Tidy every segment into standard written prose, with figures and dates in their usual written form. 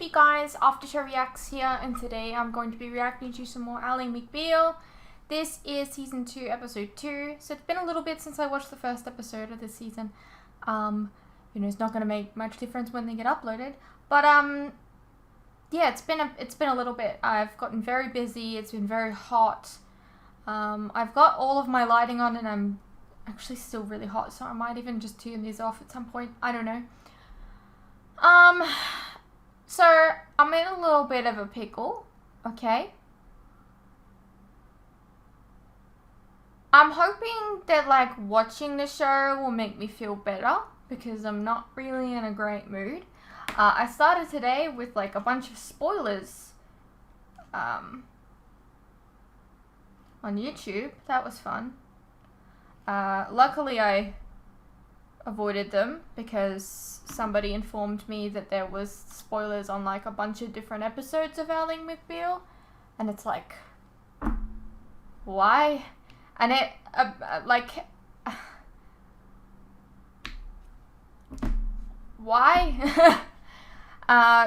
Hey guys, Aftershow Reacts here, and today I'm going to be reacting to some more Ally McBeal. This is season 2, episode 2. So it's been a little bit since I watched the first episode of this season. You know, it's not going to make much difference when they get uploaded. But yeah, it's been a little bit. I've gotten very busy. It's been very hot. I've got all of my lighting on, and I'm actually still really hot, so I might even just turn these off at some point. I don't know. So I'm in a little bit of a pickle, okay? I'm hoping that like watching the show will make me feel better because I'm not really in a great mood. I started today with like a bunch of spoilers on YouTube. That was fun. Luckily I avoided them because somebody informed me that there was spoilers on like a bunch of different episodes of Ally McBeal, and it's like, why? And it why?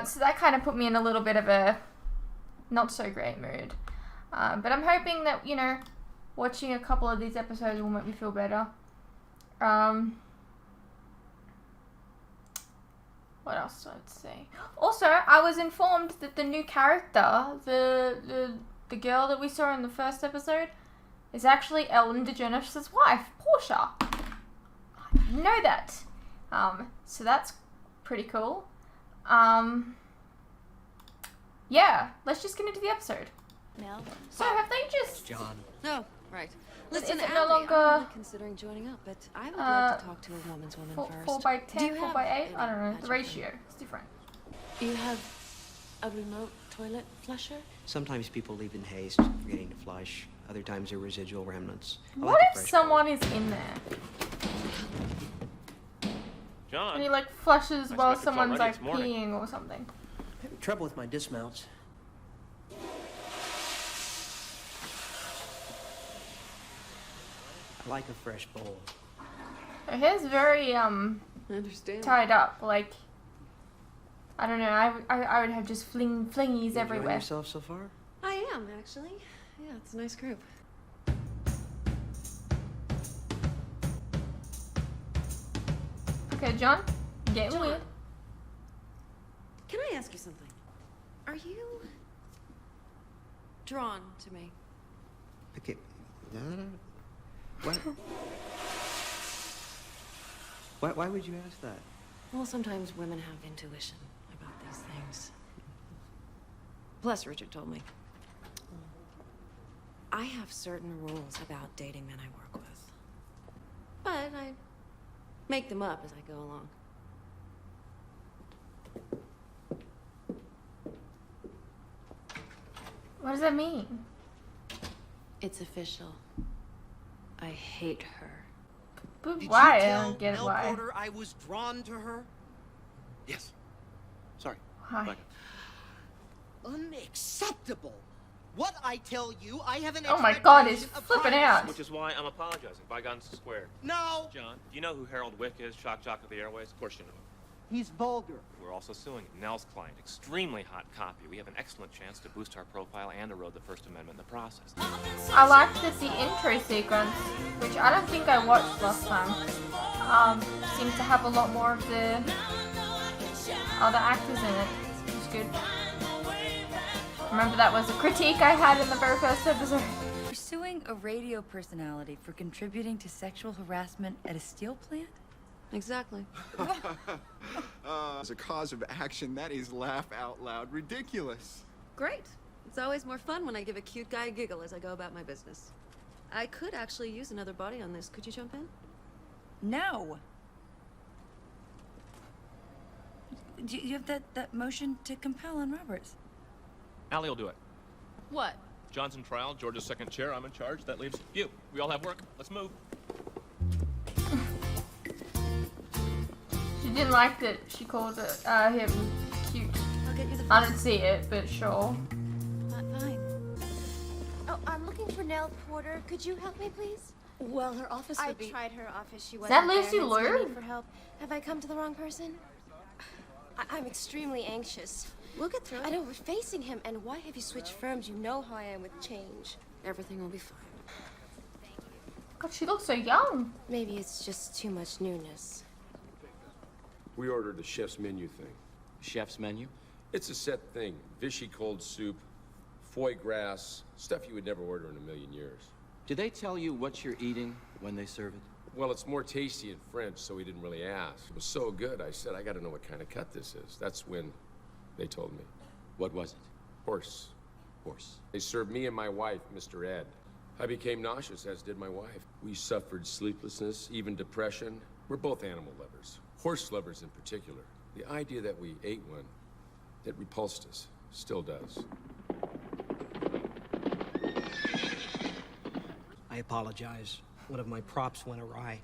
So that kind of put me in a little bit of a not so great mood, but I'm hoping that, you know, watching a couple of these episodes will make me feel better. What else do I say? Also, I was informed that the new character, the girl that we saw in the first episode, is actually Ellen DeGeneres' wife, Portia. I didn't know that. So that's pretty cool. Yeah, let's just get into the episode. Mel? So have they just... John. No, right. Listen, Is it Ally, no longer... I'm really considering joining up, but I would like to talk to a woman's woman first. 4 by 10, 4 by 8? I don't know. magic The ratio is different. You have a remote toilet flusher? Sometimes people leave in haste, forgetting to flush. Other times they're residual remnants. I What like a if fresh someone bowl. is in there? John, And he like flushes I while expect it's someone's already like this morning. peeing or something. Trouble with my dismounts. I like a fresh bowl. Her hair's very I understand. tied up. Like, I don't know. I would have just flingies You enjoying everywhere. yourself so far? I am, actually. Yeah, it's a nice group. Okay, John, you're getting John. weird. Can I ask you something? Are you drawn to me? Okay. No. What? Why would you ask that? Well, sometimes women have intuition about these things. Plus, Richard told me. I have certain rules about dating men I work with. But I make them up as I go along. What does that mean? It's official. I hate her. But Did why? you I tell don't get Mel why. Porter I was drawn to her? Yes. Sorry. Why? Back up. Unacceptable. What I tell you, I have an Oh my God, he's expectation of flipping privacy. out. which is why I'm apologizing. Bygones squared. No, John, do you know who Harold Wick is, shock jock of the airways? Of course you know him. he's vulgar. We're also suing him. Nell's client, extremely hot copy. We have an excellent chance to boost our profile and erode the First Amendment in the process. I liked the intro sequence, which I don't think I watched last time. Seems to have a lot more of the other actors in it. It's good. Remember, that was a critique I had in the very first episode. Pursuing a radio personality for contributing to sexual harassment at a steel plant? Exactly. As a cause of action, that is laugh out loud ridiculous. Great. It's always more fun when I give a cute guy a giggle as I go about my business. I could actually use another body on this. Could you jump in? No. Do you have that motion to compel on Roberts? Allie will do it. What? John's in trial, George's second chair, I'm in charge. That leaves you. We all have work. Let's move. She didn't like that she called him cute. I'll get you the I didn't see it, but sure. Fine. Oh, I'm looking for Nell Porter. Could you help me, please? Well, her office I would be... tried her office. She wasn't that there. Lucy hence my Liu? need for help. Have I come to the wrong person? I'm extremely anxious. We'll get through it. I know we're facing him, and why have you switched firms? You know how I am with change. Everything will be fine. God, she looks so young. Maybe it's just too much newness. We ordered a chef's menu thing. Chef's menu? It's a set thing. Vichy cold soup, foie gras, stuff you would never order in a million years. Do they tell you what you're eating when they serve it? Well, it's more tasty in French, so we didn't really ask. It was so good, I said, I gotta know what kind of cut this is. That's when they told me. What was it? Horse. Horse. They served me and my wife, Mr. Ed. I became nauseous, as did my wife. We suffered sleeplessness, even depression. We're both animal lovers. Horse lovers in particular. The idea that we ate one, that repulsed us, still does. I apologize. One of my props went awry.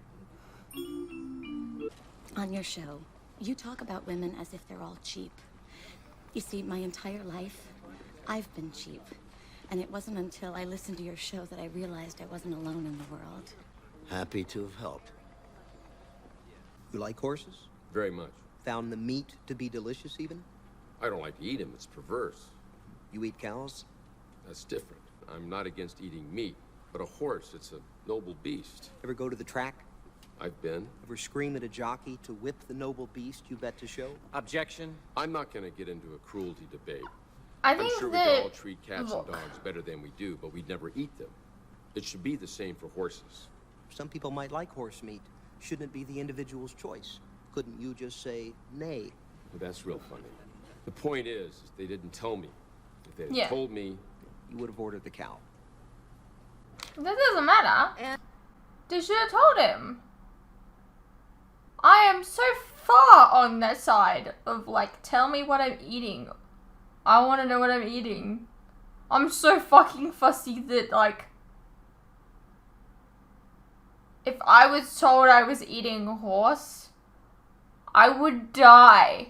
On your show, you talk about women as if they're all cheap. You see, my entire life, I've been cheap. And it wasn't until I listened to your show that I realized I wasn't alone in the world. Happy to have helped. You like horses? Very much. Found the meat to be delicious, even? I don't like to eat them, it's perverse. You eat cows? That's different. I'm not against eating meat, but a horse, it's a noble beast. Ever go to the track? I've been. Ever scream at a jockey to whip the noble beast you bet to show? Objection. I'm not gonna get into a cruelty debate. I I'm think sure we that could all treat cats and dogs better than we do, but we'd never eat them. It should be the same for horses. Some people might like horse meat. Shouldn't it be the individual's choice? Couldn't you just say nay? Well, that's real funny. The point is they didn't tell me. If they had Yeah. told me, You would have ordered the cow. That doesn't matter. And They should have told him. I am so far on that side of like, tell me what I'm eating. I want to know what I'm eating. I'm so fucking fussy that like, if I was told I was eating horse, I would die.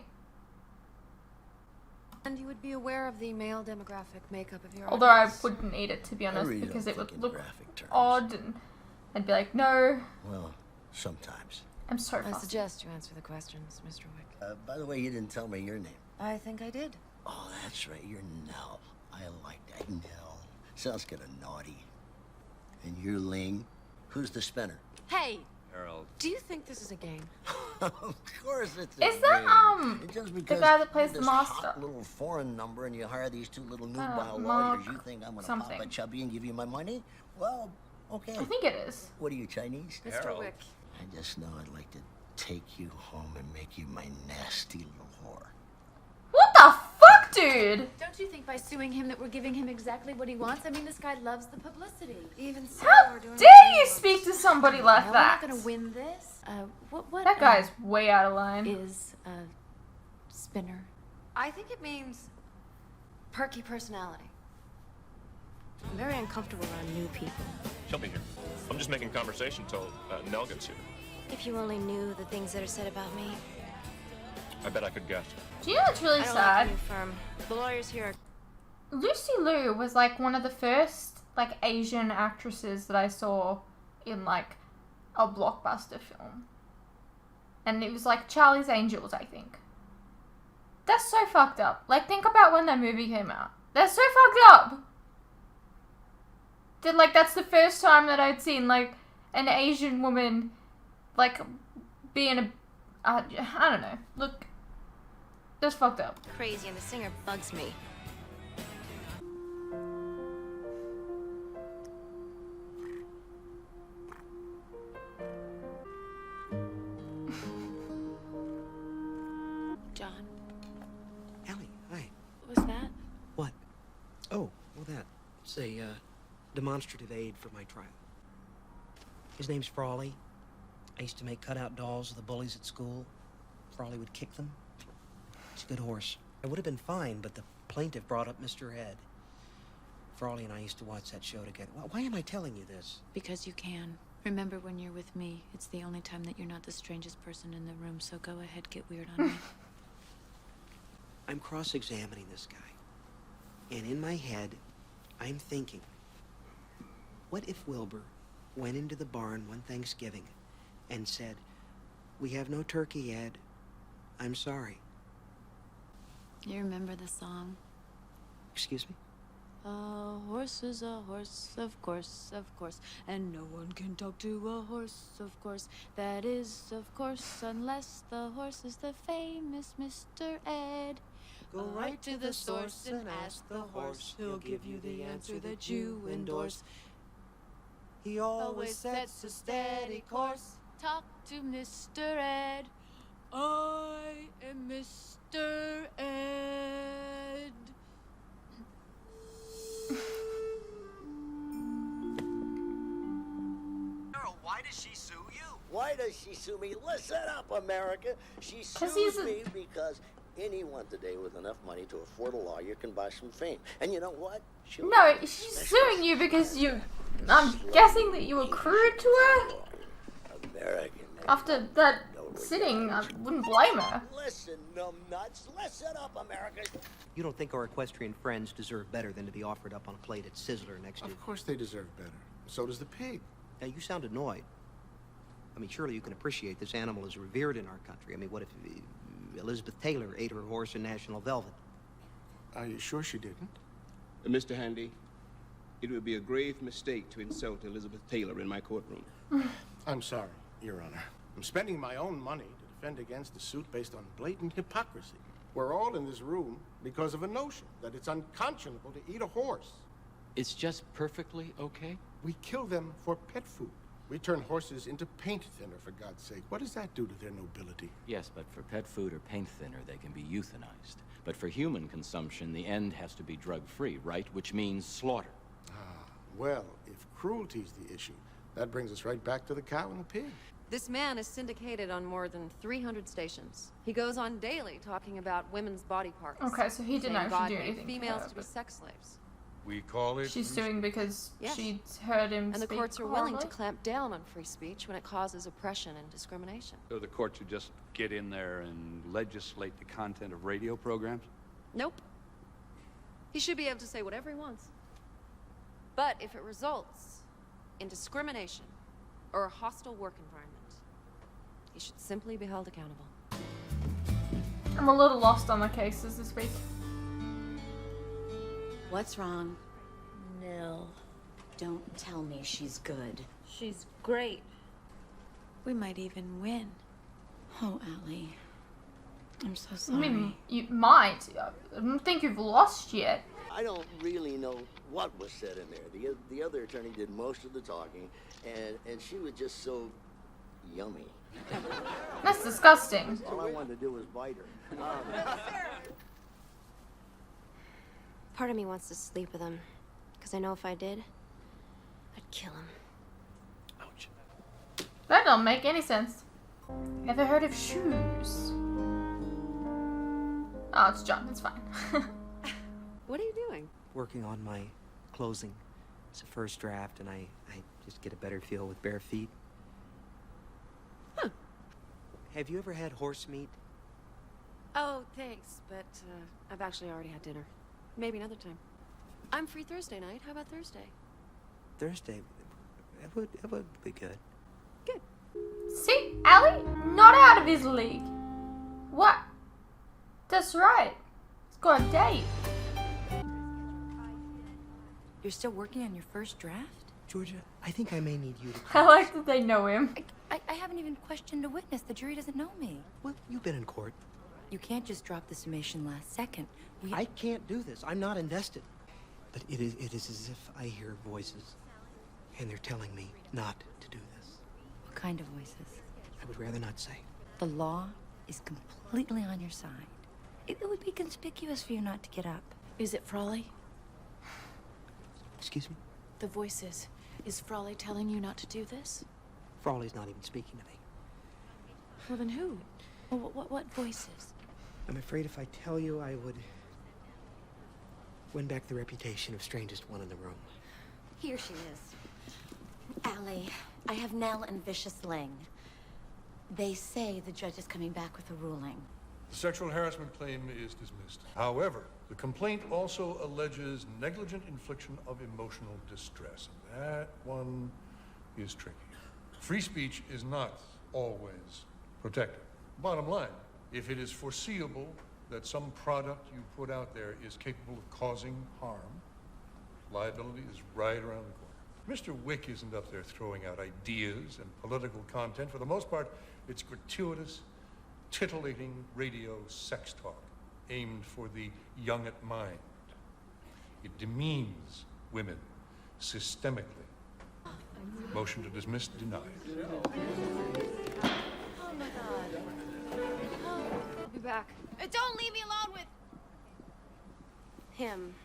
you would be aware of the male demographic makeup of your Although I audience. wouldn't eat it, to be honest, really because don't it would think in look graphic terms. odd and I'd be like, no, Well, sometimes. I'm so I fussy. suggest you answer the questions, Mr. Wick. By the way, you didn't tell me your name. I think I did. Oh, that's right. You're Nell. I like that. Nell. Sounds kind of naughty. And you're Ling. Who's the spinner? Hey, Harold. do you think this is a game? Of course it's a Is that, game. It's just the because guy that plays you're the this master? hot little foreign number and you hire these two little nubile Mark lawyers, you think I'm gonna something. pop a chubby and give you my money? Well, okay. I think it is. What are you, Chinese? Mr. Harold. Wick. I just know I'd like to take you home and make you my nasty little whore. What the fuck, dude? Don't you think by suing him that we're giving him exactly what he wants? I mean, this guy loves the publicity. Even so, How we're doing dare you speak to somebody like Well, that? we're not gonna win this. What That guy's way out of line. is a spinner? I think it means perky personality. I'm very uncomfortable around new people. She'll be here. I'm just making conversation till Nell gets here. If you only knew the things that are said about me. I bet I could guess. Do you know what's really I don't sad? like the new firm. The lawyers here are Lucy Liu was like one of the first like Asian actresses that I saw in like a blockbuster film. And it was like Charlie's Angels, I think. That's so fucked up. Like, think about when that movie came out. That's so fucked up. That like that's the first time that I'd seen like an Asian woman like being a I don't know. Look, that's fucked up. crazy and the singer bugs me. John, Ally, hi. what was that? What? Oh, well that. It's a demonstrative aid for my trial. His name's Frawley. I used to make cutout dolls of the bullies at school. Frawley would kick them. He's a good horse. I would have been fine, but the plaintiff brought up Mr. Ed. Frawley and I used to watch that show together. Why am I telling you this? Because you can. Remember, when you're with me, it's the only time that you're not the strangest person in the room, so go ahead, get weird on me. I'm cross-examining this guy. And in my head, I'm thinking, what if Wilbur went into the barn one Thanksgiving and said, "We have no turkey, Ed. I'm sorry." You remember the song? Excuse me? A horse is a horse, of course, and no one can talk to a horse, of course. That is, of course, unless the horse is the famous Mr. Ed. Go right to the source and ask the horse. He'll give you the answer that you endorse. He always sets a steady course. Talk to Mr. Ed. I am Mr. Ed. Why does she sue you? Why does she sue me? Listen up, America. She 'Cause sues me because anyone today with enough money to afford a lawyer can buy some fame. And you know what? No, she's suing you because you... I'm guessing that you were crude to her? American. After that sitting, I wouldn't blame her. Listen, numbnuts. Listen up, America. You don't think our equestrian friends deserve better than to be offered up on a plate at Sizzler next to... Of course they deserve better. So does the pig. Now, you sound annoyed. I mean, surely you can appreciate this animal is revered in our country. I mean, what if Elizabeth Taylor ate her horse in national velvet? Are you sure she didn't? Mr. Handy, it would be a grave mistake to insult Elizabeth Taylor in my courtroom. I'm sorry, Your Honor. I'm spending my own money to defend against a suit based on blatant hypocrisy. We're all in this room because of a notion that it's unconscionable to eat a horse. It's just perfectly okay? We kill them for pet food. We turn horses into paint thinner, for God's sake. What does that do to their nobility? Yes, but for pet food or paint thinner, they can be euthanized. But for human consumption, the end has to be drug-free, right? Which means slaughter. Well, if cruelty's the issue, that brings us right back to the cow and the pig. This man is syndicated on more than 300 stations. He goes on daily talking about women's body parts. Okay, so he didn't saying actually God do made anything to females her, to be but- sex slaves. We call it... She's suing because Yes. she heard him And the speak courts are willing to horribly? clamp down on free speech when it causes oppression and discrimination. So the courts would just get in there and legislate the content of radio programs? Nope. He should be able to say whatever he wants. But if it results in discrimination or a hostile work environment, he should simply be held accountable. I'm a little lost on the cases this week. What's wrong? Nil. Don't tell me she's good. She's great. We might even win. Oh, Ally. I'm so I sorry. mean, you might. I don't think you've lost yet. I don't really know what was said in there. The other attorney did most of the talking, and she was just so yummy. That's disgusting. All I wanted to do was bite her. Part of me wants to sleep with him, because I know if I did, I'd kill him. Ouch. That don't make any sense. Ever heard of shoes? Oh, it's John. It's fine. What are you doing? Working on my closing. It's a first draft, and I just get a better feel with bare feet. Huh. Have you ever had horse meat? Oh, thanks, but I've actually already had dinner. Maybe another time. I'm free Thursday night. How about Thursday? Thursday? It would be good. Good. See, Ally, not out of his league. What? That's right. He's got a date. You're still working on your first draft? Georgia, I think I may need you to... I like that they know him. I haven't even questioned a witness. The jury doesn't know me. Well, you've been in court. You can't just drop the summation last second. I can't do this. I'm not invested. But it is as if I hear voices, and they're telling me not to do this. What kind of voices? I would rather not say. The law is completely on your side. It would be conspicuous for you not to get up. Is it Frawley? Excuse me? The voices. Is Frawley telling you not to do this? Frawley's not even speaking to me. Well, then who? Well, what voices? I'm afraid if I tell you, I would win back the reputation of strangest one in the room. Here she is. Ally, I have Nell and Vicious Ling. They say the judge is coming back with a ruling. The sexual harassment claim is dismissed. However, the complaint also alleges negligent infliction of emotional distress. And that one is tricky. Free speech is not always protected. Bottom line, if it is foreseeable that some product you put out there is capable of causing harm, liability is right around the corner. Mr. Wick isn't up there throwing out ideas and political content. For the most part, it's gratuitous, titillating radio sex talk aimed for the young at mind. It demeans women systemically. Motion to dismiss denied. Oh my God. I'll be back. Don't leave me alone with him.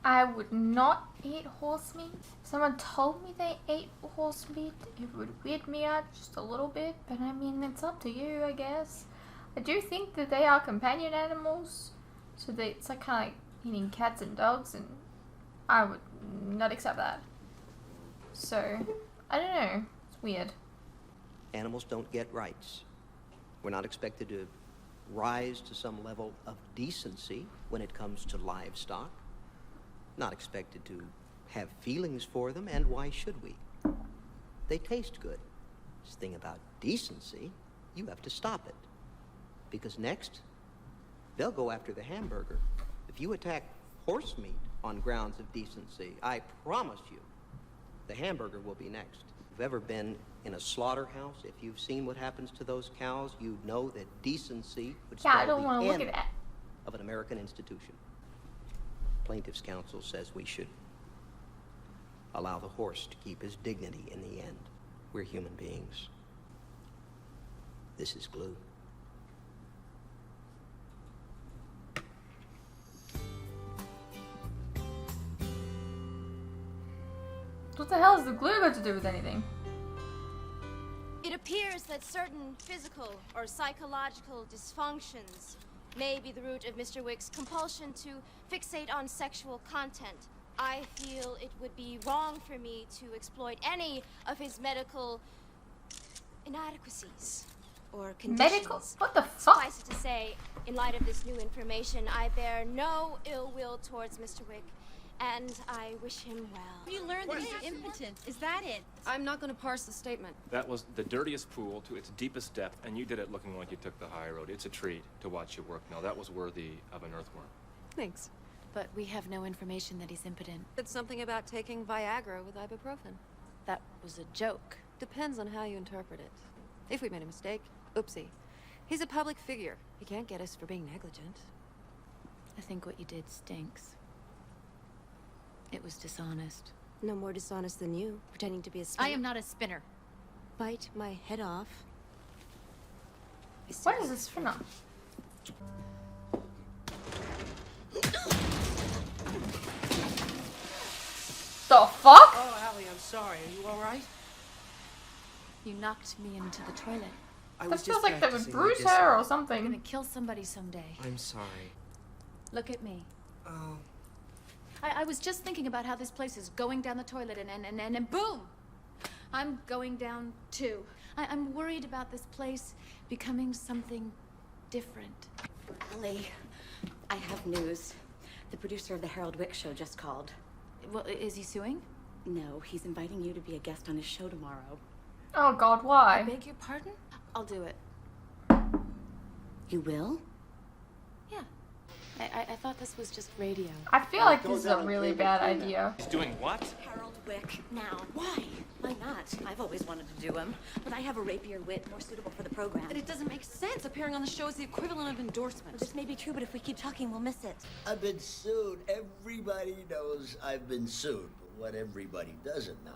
I would not eat horse meat. If someone told me they ate horse meat, it would weird me out just a little bit, but I mean, it's up to you, I guess. I do think that they are companion animals, so that it's like kind of like eating cats and dogs, and I would not accept that. So, I don't know. It's weird. Animals don't get rights. We're not expected to rise to some level of decency when it comes to livestock. Not expected to have feelings for them, and why should we? They taste good. This thing about decency, you have to stop it. Because next, they'll go after the hamburger. If you attack horse meat on grounds of decency, I promise you, the hamburger will be next. If you've ever been in a slaughterhouse, if you've seen what happens to those cows, you know that decency would I spell don't the want to look end at that. of an American institution. Plaintiff's counsel says we should allow the horse to keep his dignity in the end. We're human beings. This is glue. What the hell has the glue got to do with anything? It appears that certain physical or psychological dysfunctions may be the root of Mr. Wick's compulsion to fixate on sexual content. I feel it would be wrong for me to exploit any of his medical inadequacies or conditions. Medical? What the fuck? Suffice it to say, in light of this new information, I bear no ill will towards Mr. Wick, and I wish him well. You learned that he's impotent. Is that it? I'm not going to parse the statement. That was the dirtiest pool to its deepest depth, and you did it looking like you took the high road. It's a treat to watch you work. Now, that was worthy of an earthworm. Thanks. But we have no information that he's impotent. It's something about taking Viagra with ibuprofen. That was a joke. Depends on how you interpret it. If we made a mistake, oopsie. He's a public figure. He can't get us for being negligent. I think what you did stinks. It was dishonest. No more dishonest than you, pretending to be a spinner. I am not a spinner. Bite my head off. What is this for now? The fuck? Oh, Ally, I'm sorry. Are you all right? You knocked me into the toilet. That feels like that would bruise her or I'm something. gonna kill somebody someday. I'm sorry. Look at me. Oh. I was just thinking about how this place is going down the toilet and boom! I'm going down too. I'm worried about this place becoming something different. Ally, I have news. The producer of the Harold Wick show just called. Well, is he suing? No, he's inviting you to be a guest on his show tomorrow. Oh god, why? I beg your pardon? I'll do it. You will? Yeah. I thought this was just radio. I feel like this is a really bad idea. He's doing what? Harold Wick. Now, why? Why not? I've always wanted to do him, but I have a rapier wit more suitable for the program. But it doesn't make sense. Appearing on the show is the equivalent of endorsement. This may be true, but if we keep talking, we'll miss it. I've been sued. Everybody knows I've been sued. But what everybody doesn't know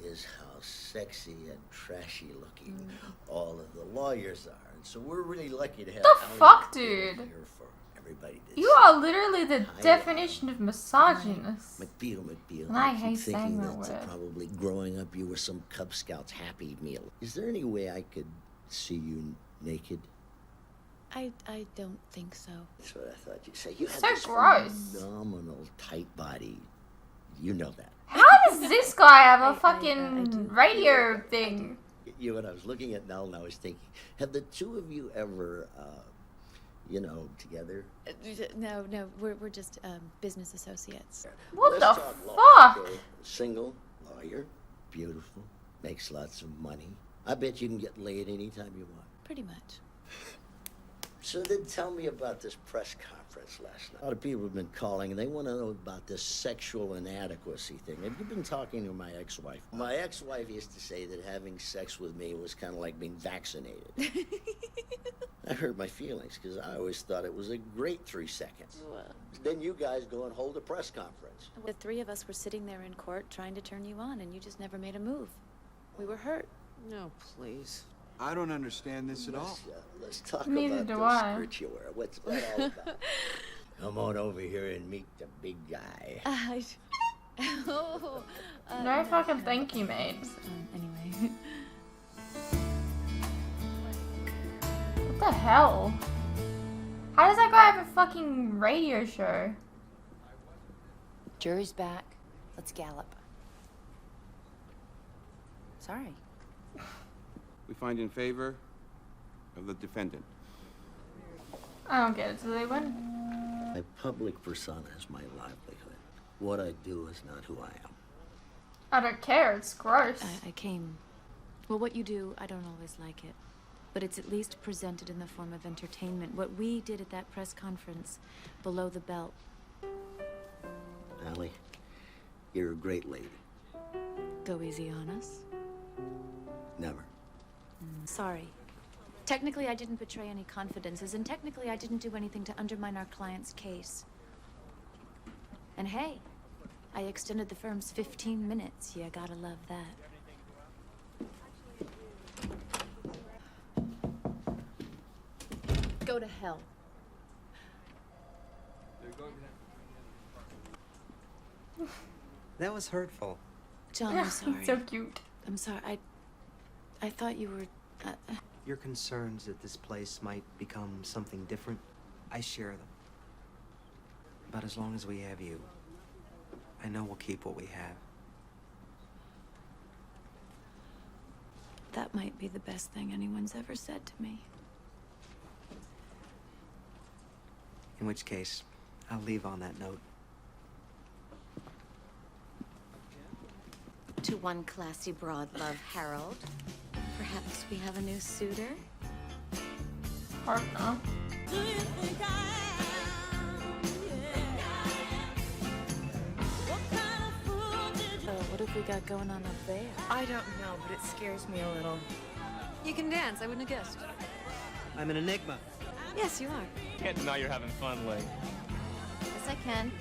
is how sexy and trashy looking all of the lawyers are. And so we're really lucky to have The Ally fuck, McBeal dude? here for everybody to You see. are literally the Hi, definition of misogynist. McBeal. And I keep hate thinking saying that that word. probably growing up you were some Cub Scouts Happy Meal. Is there any way I could see you naked? I don't think so. That's what I thought you'd say. You have So this gross. phenomenal tight body. You know that. How does this guy have a fucking radio thing? You know, when I was looking at Nell and I was thinking, have the two of you ever, together? No, we're just business associates. What Let's the talk law, fuck? okay? Single, lawyer, beautiful, makes lots of money. I bet you can get laid anytime you want. Pretty much. So then tell me about this press conference last night. A lot of people have been calling, and they want to know about this sexual inadequacy thing. Have you been talking to my ex-wife? My ex-wife used to say that having sex with me was kind of like being vaccinated. I hurt my feelings, because I always thought it was a great 3 seconds. Well, Then you guys go and hold a press conference. The three of us were sitting there in court trying to turn you on, and you just never made a move. We were hurt. No, please. I don't understand this at all. Let's talk Neither about do those I. skirts you wear. What's that all about? Come on over here and meet the big guy. No fucking thank you, mate. Anyway. What the hell? How does that guy have a fucking radio show? Jury's back. Let's gallop. Sorry. We find in favor of the defendant. I don't get it. Do they win? My public persona is my livelihood. What I do is not who I am. I don't care. It's gross. I came. Well, what you do, I don't always like it. But it's at least presented in the form of entertainment. What we did at that press conference, below the belt. Ally, you're a great lady. Go easy on us. Never. Sorry. Technically, I didn't betray any confidences, and technically, I didn't do anything to undermine our client's case. And hey, I extended the firm's 15 minutes. You gotta love that. Go to hell. That was hurtful. John, I'm sorry. So cute. I'm sorry. I thought you were... Your concerns that this place might become something different, I share them. But as long as we have you, I know we'll keep what we have. That might be the best thing anyone's ever said to me. In which case, I'll leave on that note. To one classy broad love, Harold. Perhaps we have a new suitor? Partner. What have we got going on up there? I don't know, but it scares me a little. You can dance. I wouldn't have guessed. I'm an enigma. Yes, you are. Can't deny you're having fun, Lee. Yes, I can.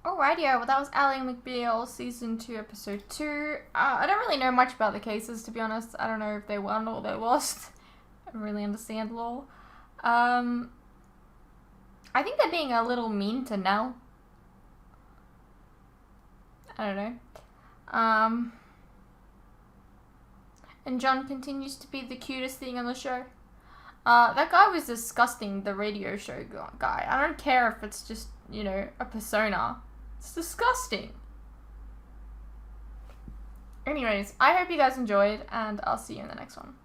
Alrighty, well that was Ally McBeal, Season 2, Episode 2. I don't really know much about the cases, to be honest. I don't know if they won or they lost. I don't really understand law. I think they're being a little mean to Nell. I don't know. And John continues to be the cutest thing on the show. That guy was disgusting, the radio show guy. I don't care if it's just, you know, a persona. It's disgusting. Anyways, I hope you guys enjoyed, and I'll see you in the next one.